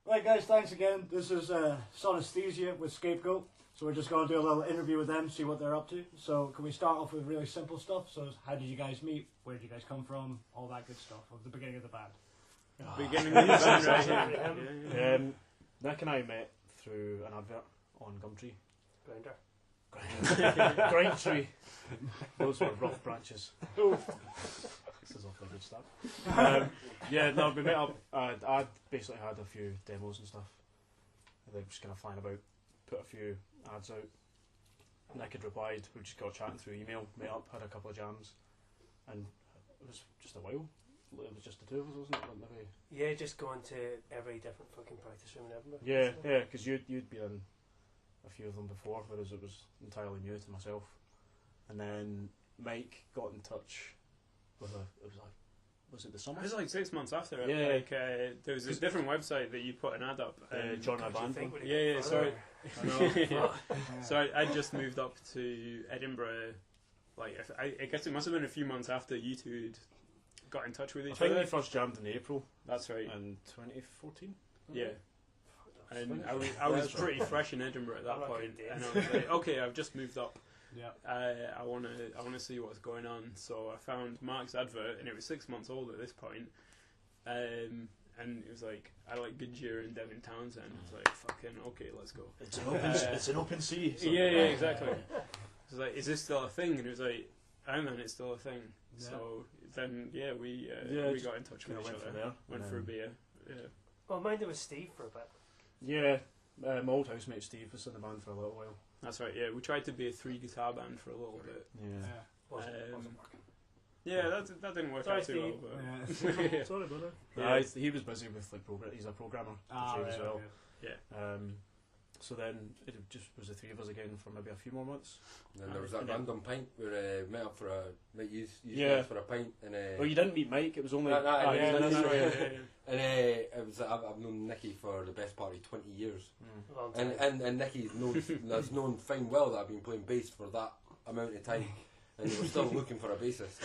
Right guys, thanks again. This is Somaesthesia with Scapegoat. So we're just going to do a little interview with them, see what they're up to. So can we start off with really simple stuff? So how did you guys meet? Where did you guys come from? All that good stuff of the beginning of the band. Beginning of the band, right? Yeah. Nick and I met through an advert on Gumtree. Grindtree. Those were rough branches. This is off the good stuff. We met up. I basically had a few demos and stuff. They were just kind of flying about, put a few ads out. Nick had replied, we just got chatting through email, met up, had a couple of jams, and it was just a while. It was just the two of us, wasn't it? Like maybe. Yeah, just going to every different fucking practice room in Edinburgh. Yeah, because you'd been in a few of them before, whereas it was entirely new to myself. And then Mike got in touch with was it the summer? It was like 6 months after it. Yeah. Like, there was a different website that you put an ad up. Join my band. Yeah, sorry. So I just moved up to Edinburgh. Like, I guess it must have been a few months after you two got in touch with each other. I think we first jammed in April. That's right. In 2014. Yeah. And I was pretty fresh in Edinburgh at that point, and I was like, okay, I've just moved up. Yeah. I wanna see what's going on. So I found Marc's advert, and it was 6 months old at this point. And it was like, I like Goodyear and Devin Townsend. I was like, fucking okay, let's go. It's an open sea. Yeah, exactly. I was like, is this still a thing? And it was like, oh man, it's still a thing. Yeah. So then, we got in touch with each other. Went for a beer. Yeah. Well, mine was Steve for a bit. Yeah, my old housemate Steve was in the band for a little while. That's right, yeah. We tried to be a 3-guitar band for a little bit. Yeah. Wasn't working. Yeah, that didn't work out too well. But Yeah. Sorry, brother. He was busy with like he's a programmer as well. Yeah. So then it just was the three of us again for maybe a few more months. And then there was that random pint where met up for a for a pint and well, you didn't meet Mike. It was only and yeah. it was I've known Nicky for the best part of 20 years, Long time. and Nicky's known fine well that I've been playing bass for that amount of time. And they were still looking for a bassist.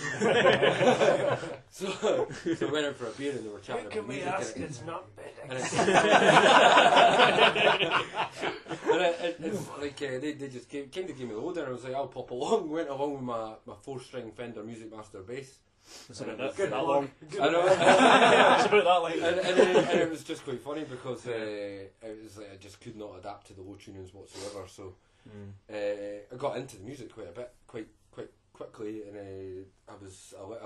so we went out for a beer and they were chatting about music. Ask it's not big. It's like they just came to give me the order. I was like, I'll pop along. Went along with my 4-string Fender Music Master bass. It's about that long. I know. It's about that length. And it was just quite funny because it was like I just could not adapt to the low tunings whatsoever. So I got into the music quite a bit, quite quickly, and I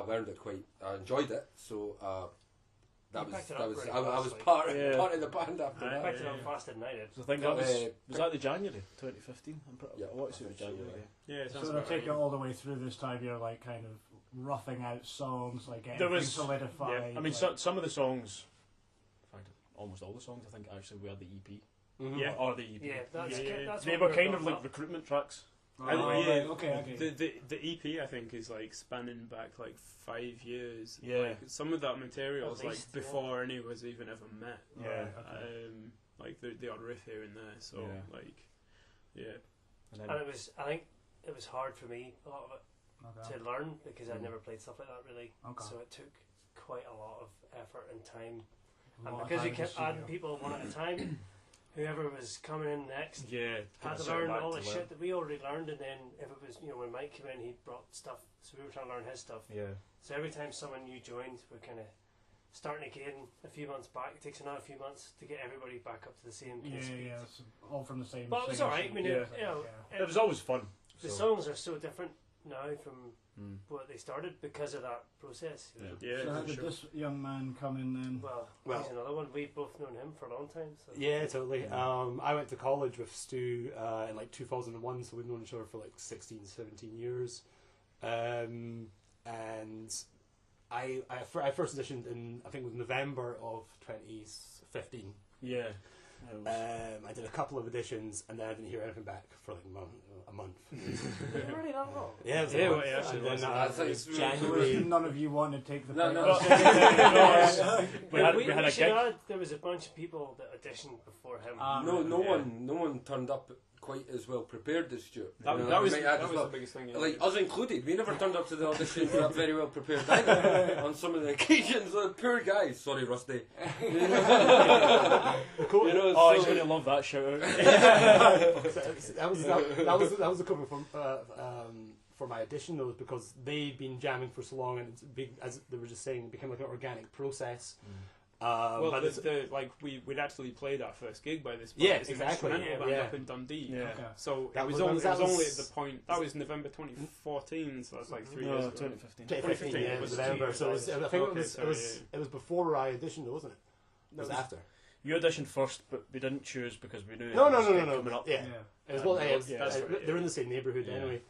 learned it I enjoyed it, so I was part of the band after that. Picked it up fast and nighted. So I think that was that the January 2015? I want to say it was January. Yeah. So I take it all the way through this time you're like kind of roughing out songs, like getting things solidified. Yeah. I mean, some of the songs, in fact, almost all the songs, I think actually were the EP. Mm-hmm. Yeah. Or the EP. Yeah, that's they were kind of like recruitment tracks. Okay. The EP I think is like spanning back like 5 years. Yeah. Like, some of that material is like before any of us even ever met. Yeah. Like the odd riff here and there. So And I think it was hard for me a lot of it to learn because I'd never played stuff like that really. Okay. So it took quite a lot of effort and time. And because you kept adding people one at a time. Whoever was coming in next had to learn all the shit that we already learned, and then if it was, when Mike came in, he brought stuff, so we were trying to learn his stuff. Yeah. So every time someone new joined, we're kind of starting again a few months back. It takes another few months to get everybody back up to the same speed. Yeah, it's all from the same. But it was alright. I mean, it was always fun. The songs are so different now from what they started because of that process. So how did this young man come in then? Well, he's another one. We've both known him for a long time. So. Yeah, totally. I went to college with Stoo in like 2001, so we've known each other for like 16, 17 years. And I first auditioned in, I think it was November of 2015. Yeah. I did a couple of auditions and then I didn't hear anything back for like a month. Really that long? Yeah, it was actually it's January. None of you wanted to take the there was a bunch of people that auditioned before him. No one turned up quite as well prepared as Stuart. That was the biggest thing. Like us included, we never turned up to the audition very well prepared either. On some of the occasions, poor guys. Sorry, Rusty. cool. You know, Oh, so he's going to love that shout out. that was the cover from for my audition though, because they'd been jamming for so long, and it's big, as they were just saying, it became like an organic process. Well, but we'd actually played our first gig by this point. Yeah, It's an exactly. instrumental band Yeah. up in Dundee. Yeah. Okay. So That it was was- only that was- only at the point that was November 2014, so that's like 3 No, years ago. 2015. 2015, yeah, it was November. So it was, I think it was before I auditioned, though, wasn't it? It was after. You auditioned first, but we didn't choose because we knew. No. it was coming up. Yeah. Yeah. It was, well, That's right, they're in the same neighbourhood Yeah. anyway.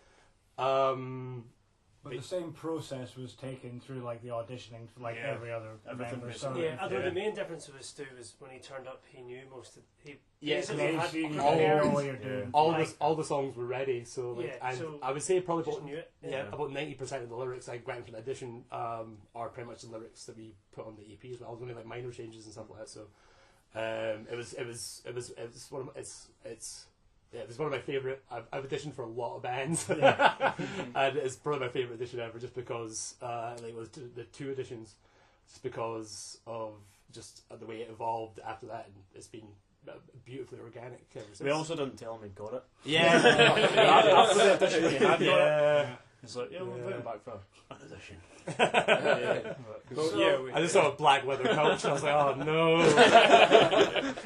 But the same process was taken through like the auditioning for like Yeah. every other Everything member. basically. Yeah, although Yeah. the main difference with Stoo was when he turned up, he knew most of. He Yeah, basically Yeah, had you prepared. know what you're doing. all the songs were ready, so like, Yeah, and so I would say probably just about, knew it. yeah, about 90% of the lyrics I went for the audition are pretty much the lyrics that we put on the EP as well. There's only like minor changes and stuff like that. So it was one of it's one of my favourite. I've auditioned for a lot of bands, and it's probably my favourite audition ever, just because like it was the 2 auditions, just because of just the way it evolved after that, and it's been beautifully organic ever since. We also didn't tell him he'd got it. Yeah. After the audition, we had got it. Yeah. It's like, yeah, we'll put him back for an audition. I just saw a black leather couch and I was like, oh no.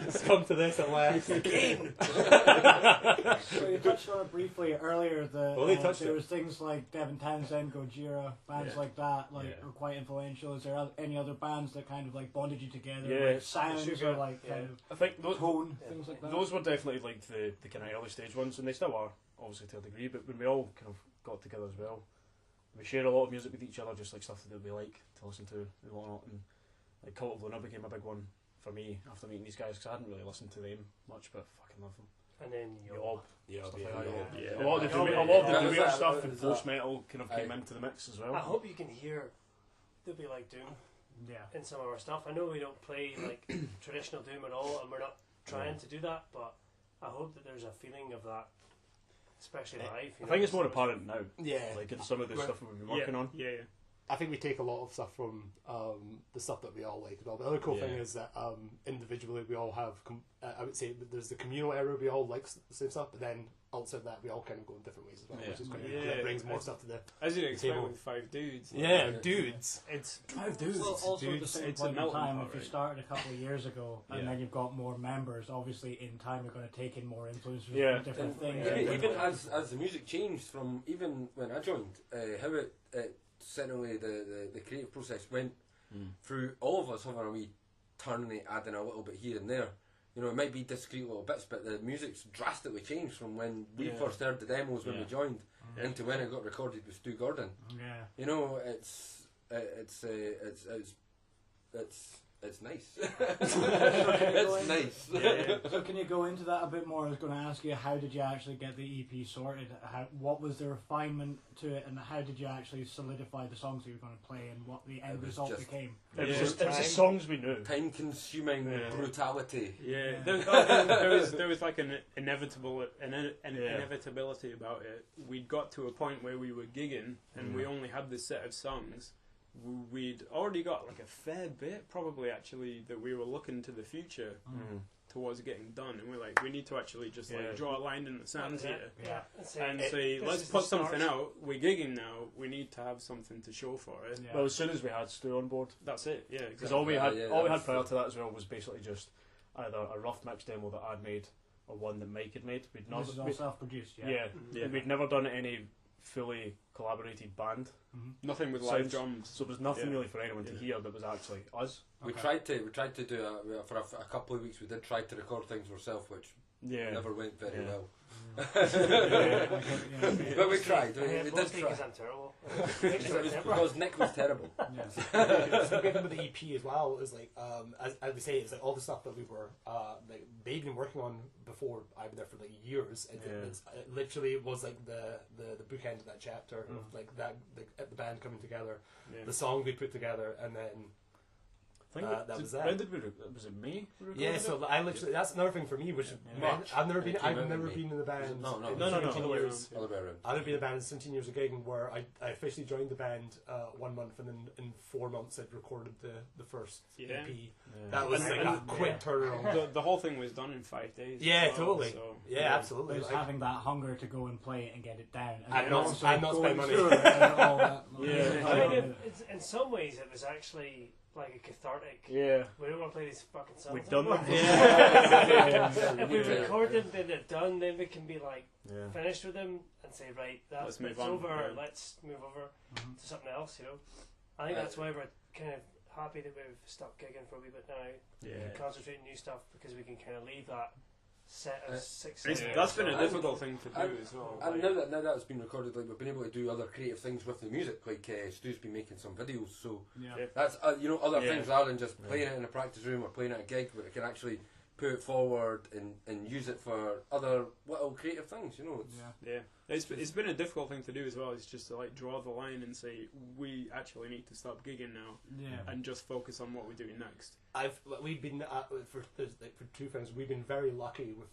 It's come to this at last. Again. So you touched on it briefly earlier. There was things like Devin Townsend, Gojira, bands like that, are quite influential. Is there any other bands that kind of like bonded you together? Yeah. Like sounds or like kind I think of tone, things like that. those were definitely like the kind of early stage ones, and they still are, obviously to a degree, but when we all kind of got together as well, we share a lot of music with each other, just like stuff that we like to listen to and whatnot, and like Cult of Luna became a big one for me after meeting these guys, because I hadn't really listened to them much, but I fucking love them. And then Yob, Yeah, stuff yeah, like that, yeah. yeah. A lot of the weird stuff and post metal kind of came into the mix as well. I hope you can hear there'll be like Doom in some of our stuff. I know we don't play like traditional Doom at all, and we're not trying to do that, but I hope that there's a feeling of that, especially live. I think it's more apparent now, Yeah. like in some of the stuff we've been working on. Yeah. I think we take a lot of stuff from the stuff that we all like and all. The other cool thing is that individually we all have, I would say that there's the communal area, we all like the same stuff, but then outside of that we all kind of go in different ways as well, which is quite cool. That brings more stuff to the As you'd expect table. with 5 dudes. dudes. It's 5 dudes. Well, also at the Dudes, same it's a point in melting time, pot, if you right? started a couple of years ago and Yeah. then you've got more members, obviously in time you're going to take in more influences Yeah. from different things. Even as the music changed from even when I joined, how it certainly the creative process went through all of us having a wee turn and adding a little bit here and there. You know, it might be discrete little bits, but the music's drastically changed from when we first heard the demos when we joined into when it got recorded with Stu Gordon. Yeah. You know, it's nice. It's nice. So can you go into that a bit more? I was going to ask you, how did you actually get the EP sorted? What was the refinement to it, and how did you actually solidify the songs that you were going to play, and what the end result just- became? It was the songs we knew. Time-consuming brutality. Yeah, there was like an inevitability about it. We'd got to a point where we were gigging, and we only had this set of songs. We'd already got like a fair bit, probably actually, that we were looking to the future towards getting done, and we're like, we need to actually just like draw a line in the sand here and say, let's put something out. We're gigging now. We need to have something to show for it. Well, as soon as we had Stoo on board, That's it. Yeah, because exactly. all we had prior to that as well was basically just either a rough mix demo that I'd made or one that Mike had made. This is all self-produced, yeah. We'd never done any fully collaborated band. Nothing with live Sounds- drums. So there's nothing really for anyone to hear that was actually us. We tried to do for a couple of weeks. We did try to record things ourselves, which never went very well. But we tried. We did mostly try. because I'm terrible. It was because Nick was terrible. So getting with the EP as well is like, as we say, it's like all the stuff that we were, like they'd been working on before I've been there for like years. It literally was like the bookend of that chapter of like that the band coming together, the songs we put together, and then that was that. When did was it May? Yeah, so I literally, that's another thing for me, which March. I've never been in the band. No, in no, 17 years. Other way around. I've been in the band 17 years of gigging, where I officially joined the band 1 month, and then in 4 months I'd recorded the first EP. Yeah. That was like a quick turnaround. The whole thing was done in 5 days. Yeah, as well, totally. So, Yeah, absolutely. It's having that hunger to go and play it and get it down. And then not- also and not going spend money. through it and all that. Yeah. I mean, in some ways, it was actually like a cathartic. Yeah. We don't want to play these fucking songs. We've done them. If we record them, then they're done. Then we can be like Yeah. finished with them and say, right, Let's that's move it's on, over. yeah. Let's move over Mhm. to something else. I think that's why we're kind of happy that we've stopped gigging for a wee bit now. Yeah. Concentrate on new stuff because we can kind of leave that set of 6 It's, songs. that's been a difficult thing to do as well. And like- now that's been recorded, like we've been able to do other creative things with the music. Like Stoo's been making some videos, so Yeah. that's other Yeah. things rather than just playing it in a practice room or playing at a gig, but it can actually put it forward and use it for other little creative things. It's, Yeah. Yeah, it's been a difficult thing to do as well. It's just to like draw the line and say we actually need to stop gigging now Yeah. and just focus on what we're doing next. We've been for 2 things. We've been very lucky with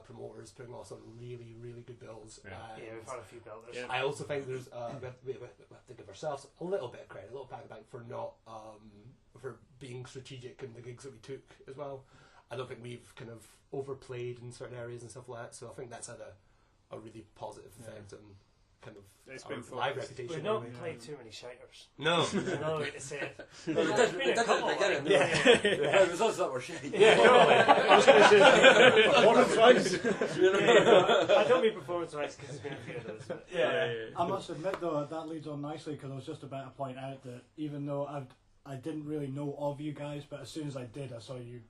promoters putting us on really, really good bills. Yeah. Yeah, we've had a few builders. Yeah. I also think there's we have to give ourselves a little bit of credit, a little pat on the back for not for being strategic in the gigs that we took as well. I don't think we've kind of overplayed in certain areas and stuff like that. So I think that's had a really positive effect on kind of It's our been live focused. reputation. We've not anyway. played too many shiters. No. There's another way to say it. we There's did been a it at couple, the beginning. like, It was us that were shit. Yeah, totally. I was going to say one of twice. I don't mean performance rights because there's been a few of those. But Yeah. I must admit though that leads on nicely because I was just about to point out that even though I didn't really know of you guys, but as soon as I did, I saw you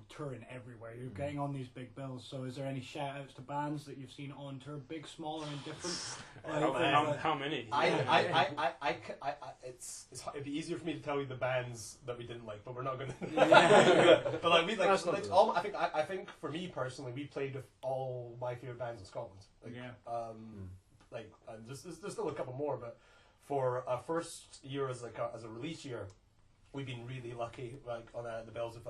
touring everywhere. You're getting on these big bills. So, is there any shout outs to bands that you've seen on tour, big, small, or indifferent? How many? It'd be easier for me to tell you the bands that we didn't like, but we're not going to. But like we That's not good. I think for me personally, we played with all my favorite bands in Scotland. Like, Yeah. and there's still a couple more, but for our first year as a release year, we've been really lucky. Like on the bills of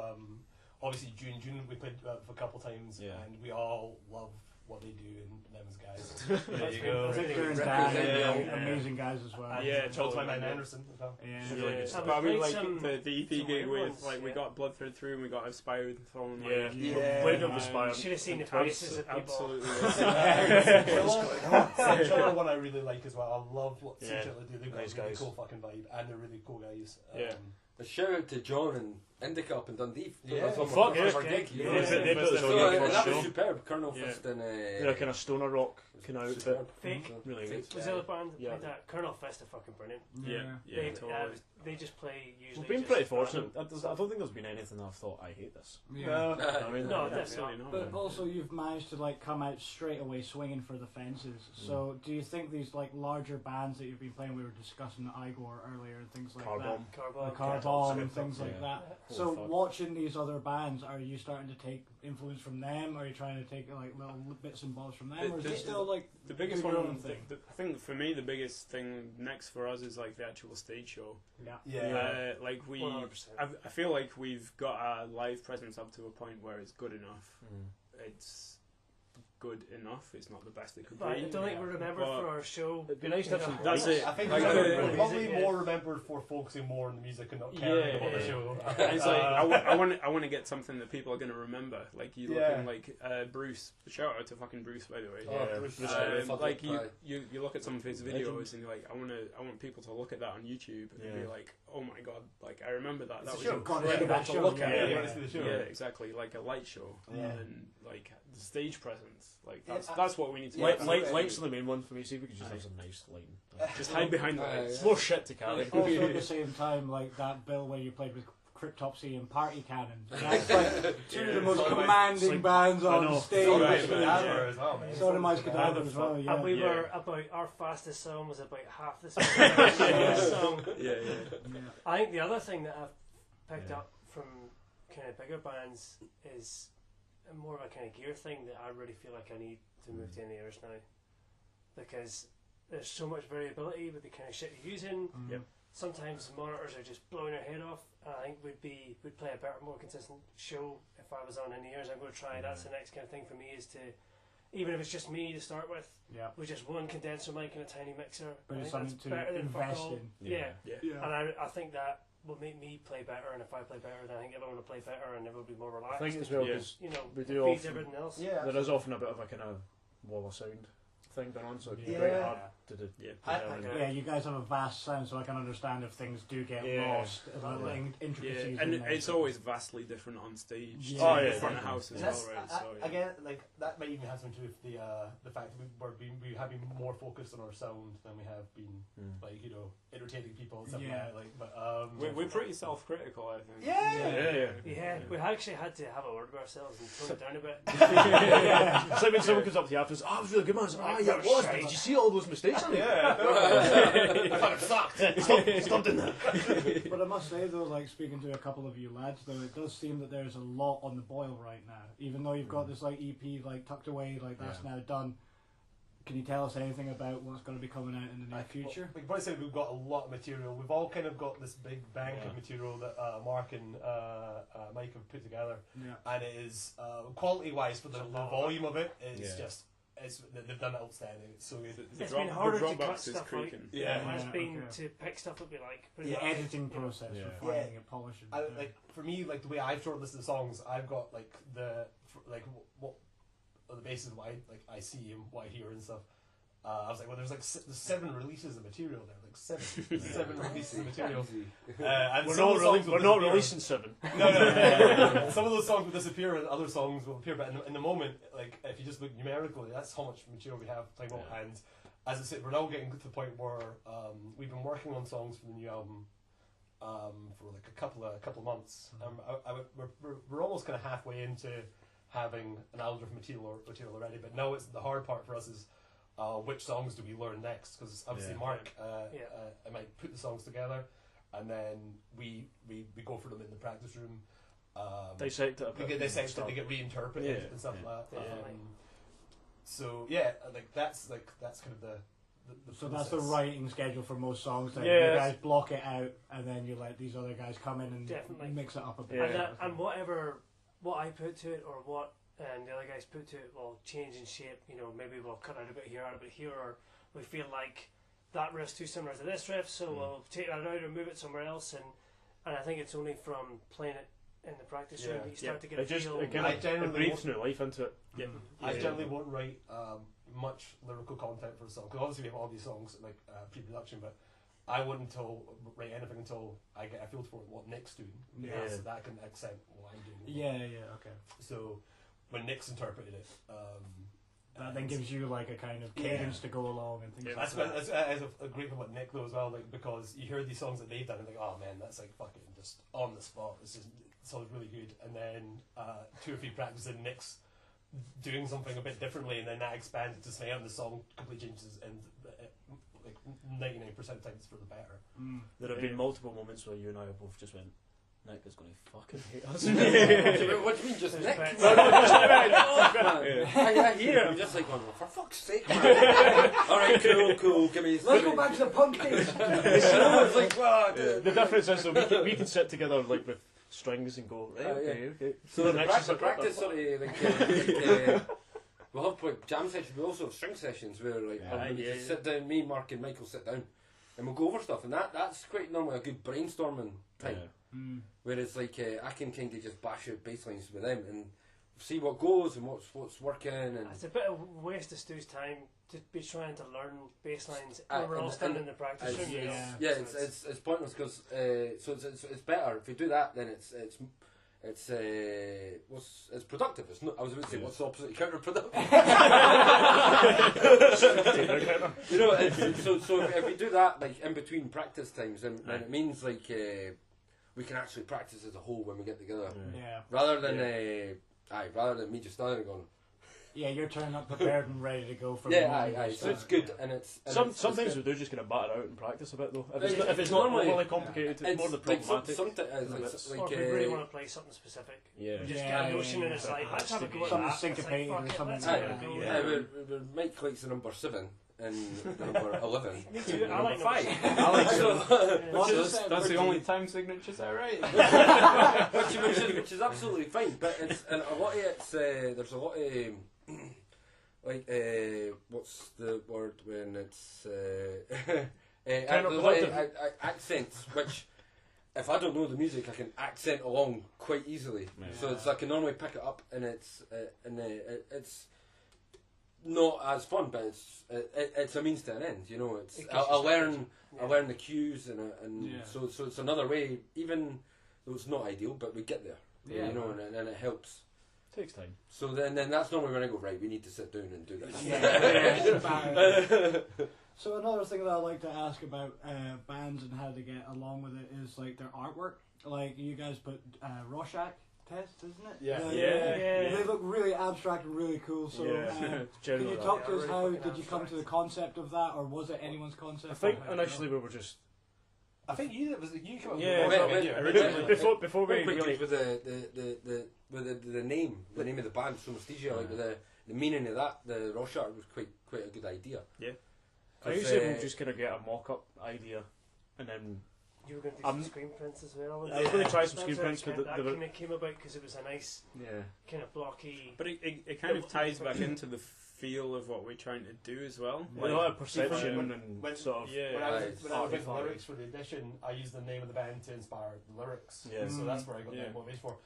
obviously June we played for a couple times, and we all love what they do and them as guys. There you go. Victor and Represent, Dan, yeah. amazing guys as well. Yeah, Told by totally. Man Anderson as well. Yeah. Really good Yeah, stuff. but I mean, We've like played some the EP gig weird with ones, like we yeah. got Bloodthread through and we got Inspired from Yeah. Yeah. Played up Aspire. You should have seen the faces of people. Absolutely. Another one I really like as well. I love what Yeah. Cinderella do. They've got Nice a really guys. cool fucking vibe, and they're really cool guys. Yeah. A shout out to John and Indica up in Dundee. Yeah. Fuck yeah. Our gig. Yeah. They put us So, on your and first that was show. superb. Colonel Yeah. Fist and They're kind of stoner rock kind of outfit. superb. Fake. Really good. Was the other band that Yeah. played that? Colonel Fest are fucking brilliant. Yeah, They, totally. they just play usually. We've been just pretty fortunate. I don't think there's been anything that I've thought I hate this. Yeah. I mean, No, yeah. Absolutely not. But also, you've managed to like come out straight away swinging for the fences. So, do you think these like larger bands that you've been playing? We were discussing Igor earlier and things like Carbon. Carbon. that, Carbon and things like Yeah. that. Oh, So, fuck. watching these other bands, are you starting to take influence from them? Are you trying to take like little bits and bobs from them, or is it still like The biggest do your one, own thing? I think for me, the biggest thing next for us is like the actual stage show. Yeah. Yeah. Like we, 100%. I feel like we've got our live presence up to a point where it's good enough. Mm. It's good enough. It's not the best it could But I be. don't think we're remembered But for our show. It'd be nice to have some. That's it. I think Like, we're uh, probably yeah. more remembered for focusing more on the music and not caring about the Yeah. show. It's like I want to get something that people are going to remember. Like you Yeah. looking like Bruce. Shout out to fucking Bruce, by the way. Oh, Bruce. Like you look at some of his videos and you're like, I want people to look at that on YouTube and be like, oh my god, like I remember that. That was Gotta incredible see that to show. look Yeah, at. you wanna see the show. Yeah, exactly, like a light show Yeah. and like the stage presence. Like Yeah, that's what we need to. Yeah, get. Lights are the main one for me. See if we could just have some nice lighting. Just hide behind the lights. It's more shit to carry. Also, at the same time, like that bill where you played with Cryptopsy and Party Cannon. That's like two of the most Sodomite. commanding Like- bands I on know. stage. Sodomite Yeah. Cadaver as well, man. Sodomite Cadaver as well, yeah. And we Yeah. were about our fastest song was about half the song. Yeah. Yeah. I think the other thing that I've picked Yeah. up from kind of bigger bands is more of a kind of gear thing that I really feel like I need to move to in-ears now, because there's so much variability with the kind of shit you're using. Yep. sometimes monitors are just blowing our head off. I think we'd play a better, more consistent show if I was on in years. I'm going to try. That's the next kind of thing for me, is to, even if it's just me to start with, with just one condenser mic and a tiny mixer. But I it's think something that's better to than fuck invest all. in. Yeah. Yeah. And I think that will make me play better, and if I play better, then I think everyone will play better, and everyone will be more relaxed. I think as well, Yeah. because You know, we do feeds often, everything else. there is often a bit of a kind of wall of sound thing going on, so it'd be Yeah. very hard to do. Yeah. Yeah, you guys have a vast sound, so I can understand if things do get lost, little intricacies. And in there. it's always vastly different on stage. Yeah. Oh, to yeah, the front of definitely. house as And well, that's, right? So, yeah. again, like that might even have something to do with the fact that we have been more focused on our sound than we have been, like, you know, entertaining people and stuff like that. But We're pretty self-critical, I think. Yeah, we actually had to have a word with ourselves and tone it down a bit. It's like when someone comes up to you after, oh, it was really good, man. It's like, yeah, it was. Did you see all those mistakes? I thought it sucked. Stop doing that. But I must say though, like speaking to a couple of you lads, though, it does seem that there's a lot on the boil right now. Even though you've got this like EP like tucked away, like that's now done. Can you tell us anything about what's going to be coming out in the near future? We can probably say we've got a lot of material. We've all kind of got this big bank of material that Marc and Mike have put together, and it is quality-wise for the volume of it is just. They've done it outstanding. It's so good. It's been harder to cut Dropbox is stuff out. creaking. It's been to pick stuff up, like The editing process, refining it, polishing. Like for me, like the way I've shortlisted the songs, I've got like what on the basis of what I see and what I hear and stuff. I was like, well, there's like there's 7 releases of material there, like seven releases of material. And We're not releasing 7. No. Some of those songs will disappear, and other songs will appear. But in the moment, like if you just look numerically, that's how much material we have to talk about. And as I said, we're now getting to the point where we've been working on songs for the new album for like a couple of months. We're almost kind of halfway into having an album of material already. But now it's the hard part for us is. Which songs do we learn next? Because obviously Marc I might put the songs together, and then we go for them in the practice room. Dissect it. We get dissected, they get reinterpreted and stuff like that. So yeah, like that's kind of the so that's the writing schedule for most songs. Then you guys block it out, and then you let these other guys come in and mix it up a bit. And what I put to it, or what. And the other guys put to it will change in shape. You know, maybe we'll cut out a bit here, out a bit here, or we feel like that riff's too similar to this riff, so we'll take that out and move it somewhere else. And I think it's only from playing it in the practice room that you start to get a feel. It breathes new life into it. I generally won't write much lyrical content for a song, because obviously we have all these songs like pre-production, but I wouldn't write anything until I get a feel for what Nick's doing, so that I can accent what I'm doing. Okay. So. When Nick's interpreted it, that then gives you like a kind of cadence to go along and things like that. That's a great thing about Nick though as well, like because you hear these songs that they've done and think, oh man, that's like fucking just on the spot. It sounds really good, and then 2 or 3 practices and Nick's doing something a bit differently, and then that expands to something, and the song completely changes, and like 99% of times for the better. There have been multiple moments where you and I have both just went, Nick is going to fucking hate us. What do you mean, just Nick? I hear it. I'm just like, going, for fuck's sake, man. Alright, cool. Give me. Let's go back to the punk days. It's like, what? The difference is that we can sit together like with strings and go, right, okay. So the practice sort of like we'll have like jam sessions, we also have string sessions where like just sit down, me, Marc and Michael sit down and we'll go over stuff, and that's quite normally a good brainstorming time. Whereas like I can kind of just bash out bass lines with them and see what goes and what's working, and it's a bit of a waste of Stoo's time to be trying to learn bass lines when we're all standing in the practice room. It's pointless, because so it's better if you do that. Then it's productive. It's not, I was about to say what's the opposite of counterproductive. You know, so if we do that like in between practice times, then it means like we can actually practice as a whole when we get together. Rather than me just standing there going. Yeah, you're turning up prepared and ready to go for so it's good, and it's sometimes we do just kind of batter out and practice a bit though. If it's not overly complicated, it's more the problematic. Or if we really want to play something specific, we just get a notion and it's like, let's have a go at that. Something syncopated or something. Mike likes the number 7, and number 11. Me too. I like number 5. I like So- that's the only time signatures I write. which is absolutely fine, but it's and a lot of it's there's a lot of like what's the word when it's accents, which if I don't know the music I can accent along quite easily. Yeah. So it's I can normally pick it up and it's not as fun, but it's a means to an end. You know, it's I learn the cues and so it's another way, even though it's not ideal, but we get there. Yeah. You know, and it helps. Takes time. So then that's normally when I go, right, we need to sit down and do this. So another thing that I like to ask about bands and how they get along with it is like their artwork. Like you guys put rorschach test, isn't it? Yeah. They look really abstract and really cool. So can you talk to us how did you come to the concept of that, or was it anyone's concept? I think initially we were just. I think you came up Yeah, originally. Before we really. With the name of the band, Somaesthesia, like with the meaning of that, the rorschach was quite a good idea. Yeah. I usually we'll just kind of get a mock-up idea, and then You were going to do some screen prints as well. I was going to try some screen prints, but but that kind of came about because it was a nice, kind of blocky. But it kind of ties back into the feel of what we're trying to do as well. a lot of perception and sort of. When I was writing artifact. lyrics for the edition, I used the name of the band to inspire the lyrics. Yeah. So that's where I got the motivation for.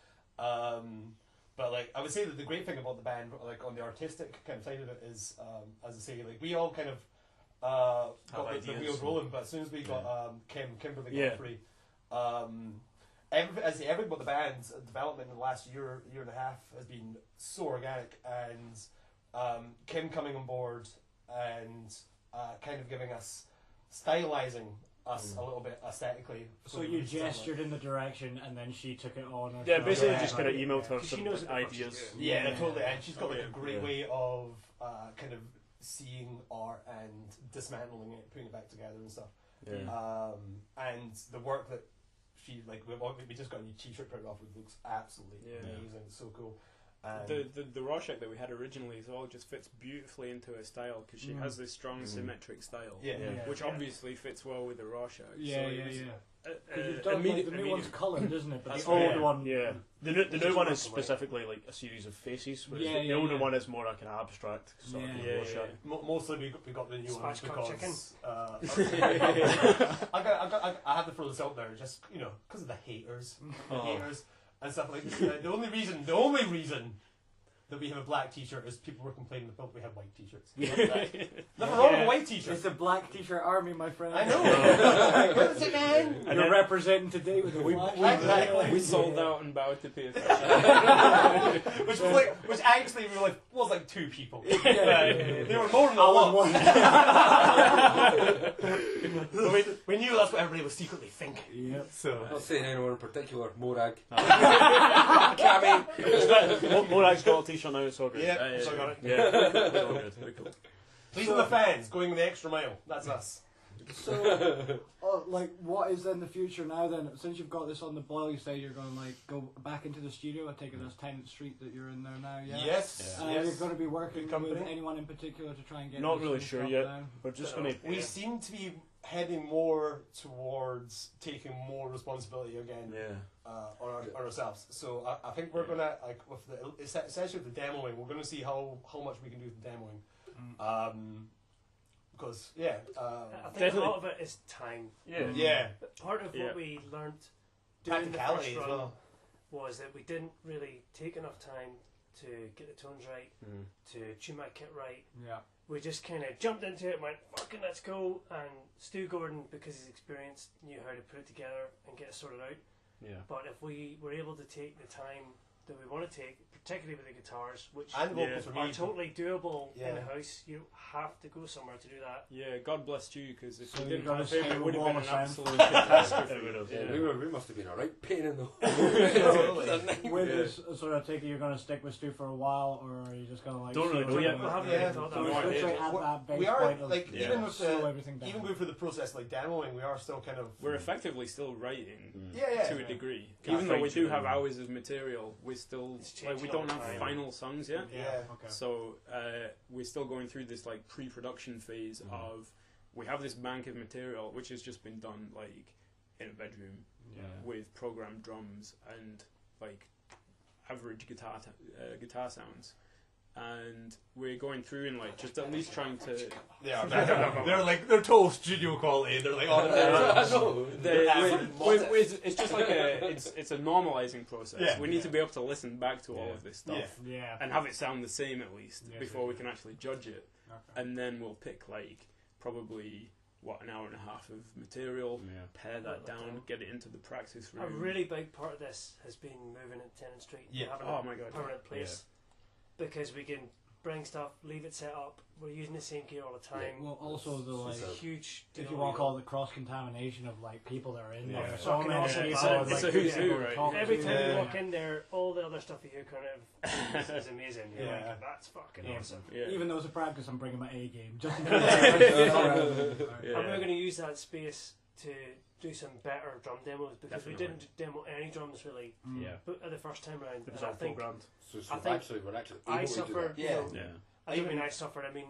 But like I would say that the great thing about the band, like on the artistic kind of side of it, is as I say, like we all kind of got the wheels rolling. But as soon as we got Kimberly Godfrey, everything about the band's development in the last year and a half has been so organic, and Kim coming on board and kind of giving us, stylizing us a little bit aesthetically. So you gestured in the direction and then she took it on. Yeah, basically just kind of emailed her some ideas. Yeah, totally. And she's got like a great way of kind of seeing art and dismantling it, putting it back together and stuff. Yeah. And the work that she we just got a new T-shirt printed off. It looks absolutely amazing. It's so cool. The rorschach that we had originally as well just fits beautifully into her style because she has this strong symmetric style, which obviously fits well with the rorschach. You've done, the new one's coloured, isn't it? But That's the old right. one, the new one is specifically like a series of faces. Whereas the older one is more like an abstract sort of rorschach. Mostly we got the new one Spatchcock chicken. because I had to throw this out there just because of the haters, and stuff like that. The only reason that we have a black T-shirt is people were complaining that we have white T-shirts. Nothing wrong with a white T-shirt. It's the black T-shirt army, my friend. I know. Where is it, man? And you're representing today with the flag. We sold out and bowed to PFL. which actually was like 2 people. They were more than one. we knew that's what everybody was secretly thinking. Yep. So I'm not saying anyone in particular, Morag. Morag's got a T-shirt now, it's all good. so I got it. Yeah, it's all good. Very cool. These are the fans going the extra mile. That's us. So, what is then the future now then? Since you've got this on the boil, you say you're going to go back into the studio. I take it that's 10th Street that you're in there now, yeah? Yes. You're going to be working Good with company. anyone in particular to try and get Not this really thing sure shut yet. down? We're just going to. We seem to be heading more towards taking more responsibility again on ourselves. So I think we're gonna essentially with the demoing, we're gonna see how much we can do with the demoing. Because I think a lot of it is time. But part of what we learnt doing the first as run well. was that we didn't really take enough time to get the tones right, to tune my kit right. Yeah. We just kind of jumped into it and went, fucking let's go. And Stoo Gordon, because he's experienced, knew how to put it together and get it sorted out. Yeah. But if we were able to take the time that we want to take, particularly with the guitars, which And the vocals are totally doable in the house, you have to go somewhere to do that. Yeah, God bless you, because if So you you didn't gotta have him, stay it would have with been an Warmer absolute catastrophe. We must have been a right pain in the With this sort of take it, you're going to stick with Stu for a while, or are you just going to Don't really know yet. We haven't really thought that We're out. literally at that base We are point of like even with slow everything down. even going through the process like demoing, we are still kind of We're effectively still writing to to a degree, even though we do have hours of material with we still It's like we changing don't all the have time. final songs yet. Yeah. Okay. So we're still going through this like pre-production phase of we have this bank of material which has just been done like in a bedroom with programmed drums and like average guitar sounds, and we're going through and like just at least trying to. They're total studio quality. They're like, it's just like it's a normalizing process. Yeah. We need to be able to listen back to all of this stuff Yeah. and have it sound the same at least before yeah. we can actually judge it, and then we'll pick like probably an hour and a half of material, pare that down, get it into the practice room. A really big part of this has been moving at Tennant Street. Yeah. Having Oh a my God, permanent place. Because we can bring stuff, leave it set up. We're using the same gear all the time. Well, also the like, It's a huge deal. if you want to call it the cross contamination of like people that are in there. Yeah. So Fucking many awesome. people. It's like, a who's people who, to right? talk Every to. time you walk in there, all the other stuff you hear kind of is amazing. You're Yeah. like, that's fucking Yeah. awesome. Yeah. Even though it's a practice, I'm bringing my A game just in Yeah. And we're going to use that space to do some better drum demos because we Definitely. didn't demo any drums really Yeah. the first time round. It was And I all think programmed. So I think we're actually I able to do suffered. that. Yeah. You know, I mean, I suffered. I mean,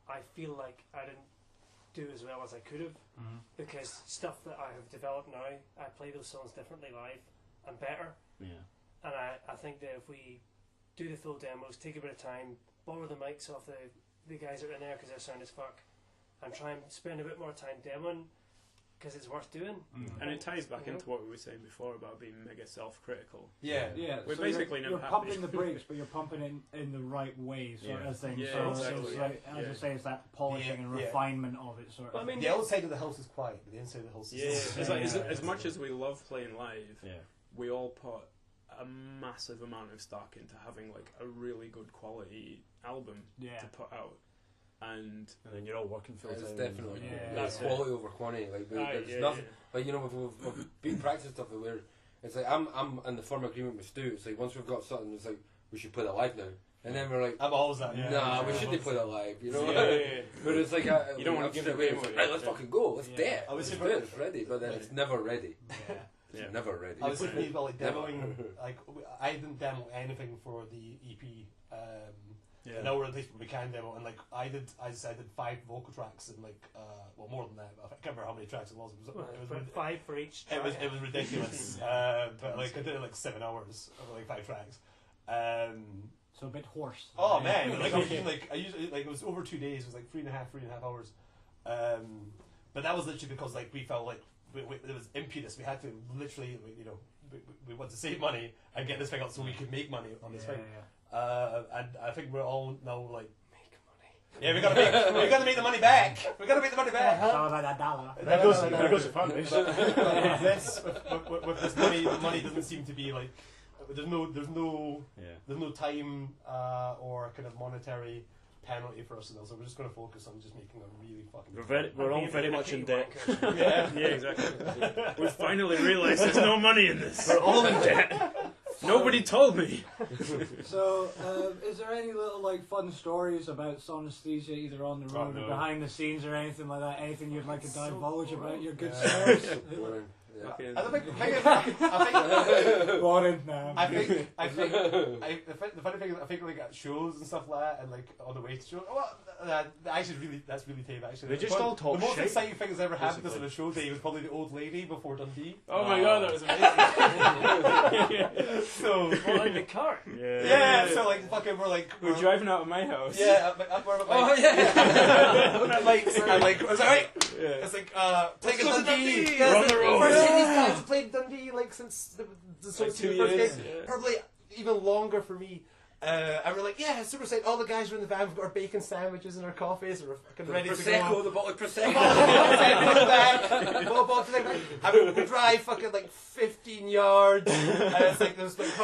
I feel like I didn't do as well as I could have because stuff that I have developed now, I play those songs differently live and better. Yeah. And I think that if we do the full demos, take a bit of time, borrow the mics off the guys that are in there because their sound is fuck, and try and spend a bit more time demoing because it's worth doing. And it ties back You know? into what we were saying before about being mega self-critical. Yeah. Yeah, We're so basically you're never happy. pumping the brakes, but you're pumping it in the right way, sort of thing. Yeah, so exactly. it's like, as Yeah. I say, it's that polishing and Yeah. refinement of it, sort But I of. mean, The outside of the house is quiet, but the inside of the house is. Yeah, it's like, Yeah. as much as we love playing live, Yeah. we all put a massive amount of stock into having like a really good quality album Yeah. to put out. And then you're all working full time. It's definitely Yeah. that's Yeah. quality over quantity. Like there's nothing. Like we've been practicing stuff where it's like I'm in the firm agreement with Stoo. It's like once we've got something, it's like we should play that live now. And then we're like, I'm always that. nah, we shouldn't play that live. You know. Yeah. But it's like You don't wanna give the away. game It's like, away. right, let's fucking go. Let's Yeah. do it. I was Let's super- do it. It's ready, but then it's never ready. Yeah. Yeah. It's never ready. I was thinking about like Never. demoing. Like I didn't demo anything for the EP. Yeah. Now we're at least we can demo, and like I did 5 vocal tracks and like well more than that. But I can't remember how many tracks it was. It was 5 for each. It was track. it was ridiculous. But like I did it like 7 hours of like 5 tracks. So a bit hoarse. Oh man, like I usually like it was over 2 days. It was like 3.5 hours. But that was literally because like we felt like there was impetus. We had to literally we want to save money and get this thing out so we could make money on this thing. And I think we're all now like make money. Yeah, we gotta make the money back. We gotta make the money back. It's all about that dollar. There goes the fan base. With this money doesn't seem to be like there's no time or kind of monetary penalty for us now, so we're just going to focus on just making a really fucking. We're all very much in debt. Yeah, Yeah, exactly. We finally realised there's no money in this. We're all in debt. Nobody told me. So, is there any little like fun stories about Somaesthesia, either on the road or behind the scenes or anything like that? Anything you'd like to divulge about your good selves? Fucking- I think Warren, now. the funny thing is I think like at shows and stuff like that and like on the way to shows that's really tame actually. They just all talk The most shit, exciting thing that's ever happened to us on a show day was probably the old lady before Dundee. Oh my god, that was amazing. So Well, in the car. yeah, so like fucking We're driving out of my house. yeah, Oh yeah. and like it's alright. Yeah. It's like take a go to Dundee. Dundee. Yeah, We're on it's the like, road. first these guys have played Dundee like since the Like 2 first years. game. Yeah. Probably even longer for me. And we're like, yeah, super excited. All the guys are in the van. We've got our bacon sandwiches and our coffees. We're fucking ready to Prosecco, go. the bottle of Prosecco. And we drive fucking like 15 yards. And it's like there's there's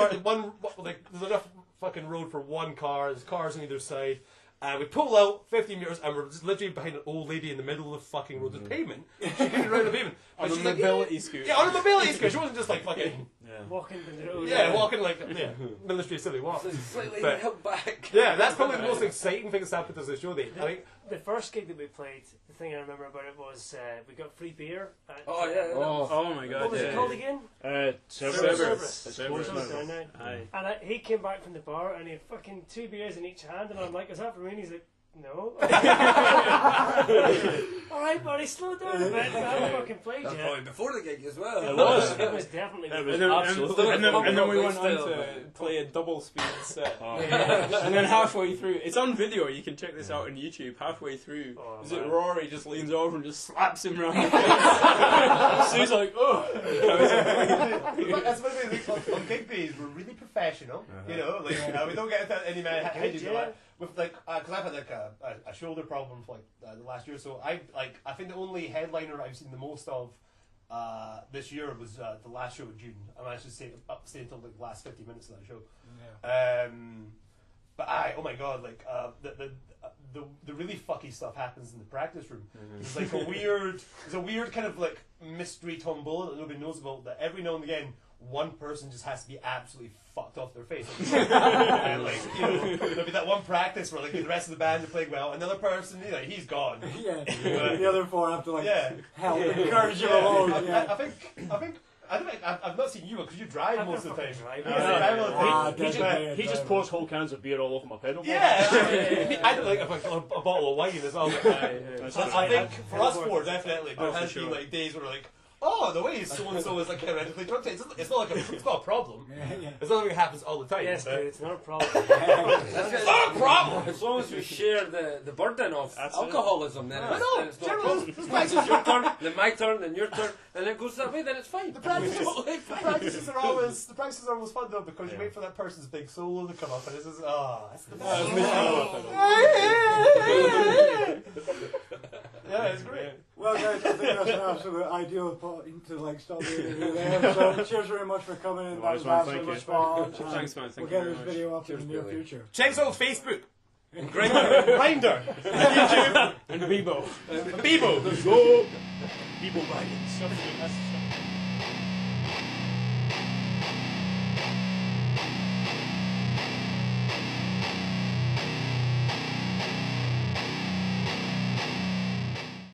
enough fucking road for one car. There's cars on either side. And we pull out 15 meters, and we're just literally behind an old lady in the middle of the fucking road. There's pavement. She couldn't ride the pavement. On But a she's like, mobility scooter. yeah, on a mobility scooter. She wasn't just like fucking walking down the road. Yeah, walking like Ministry of Civil War. Slightly But- held back. Yeah, that's probably the most exciting thing that's happened to the show. I think. The first gig that we played, the thing I remember about it was we got free beer. At, Oh yeah. Oh my god. What was it called again? Cerberus. Aye. And he came back from the bar and he had fucking 2 beers in each hand, and I'm like, "Is that for me?" And he's like, "No." Alright, buddy, slow down a bit. I haven't fucking played That's yet. probably before the gig as well. It was. It was definitely. It was And then, absolutely. and then we went on Still, to but- play a double speed set. Oh. And then halfway through, it's on video, you can check this out on YouTube. Halfway through, Oh, is it man. Rory just leans over and just slaps him round the face? Sue's like, oh. That's what we do. On gig days, we're really professional. You know, like we don't get into any man hedges with like because I've had like a shoulder problem for like the last year. So I think the only headliner I've seen the most of this year was the last show in June. I managed to stay until like the last 50 minutes of that show. Yeah. But oh my god, like the really fucky stuff happens in the practice room. There's like there's a weird kind of like mystery tombola that nobody knows about. That every now and again, one person just has to be absolutely fucked off their face. And like, you know, there'll be that one practice where like the rest of the band are playing well, another person, you know, he's gone. Yeah. The other 4 have to like Yeah. help encourage you along. I think I don't think I've not seen you because you drive most of the time. Drive. Yeah, drive all the time. definitely He just driver. pours whole cans of beer all over my pedal board. Yeah, I don't like a bottle of wine as well. I think for us four, definitely, there has been like days where we're like, oh, the way so and so is like theoretically drunk. It's not like it's not a problem. Yeah. It's not like it happens all the time. Yes, but- dude, it's not a problem. It's not a problem. As long as we share the burden of That's it. alcoholism, then I it's, know. then it's not a Generally, problem. this It's your turn, then my turn, then your turn, and it goes that way. Then it's fine. The practices, Totally the fine. practices are always fun though because you wait for that person's big solo to come up and it's just that's the best. Yeah, it's great. Well, guys, I think that's an absolute ideal point to like stop the interview there. So, cheers very much for coming in. That was man, absolutely thank much you. fun. Thanks, man. We'll Thank get you very this much. video up Cheers, in the near Billy. future. Check us out on Facebook, Grindr, YouTube, And Bebo. Bebo. Go! People bagging.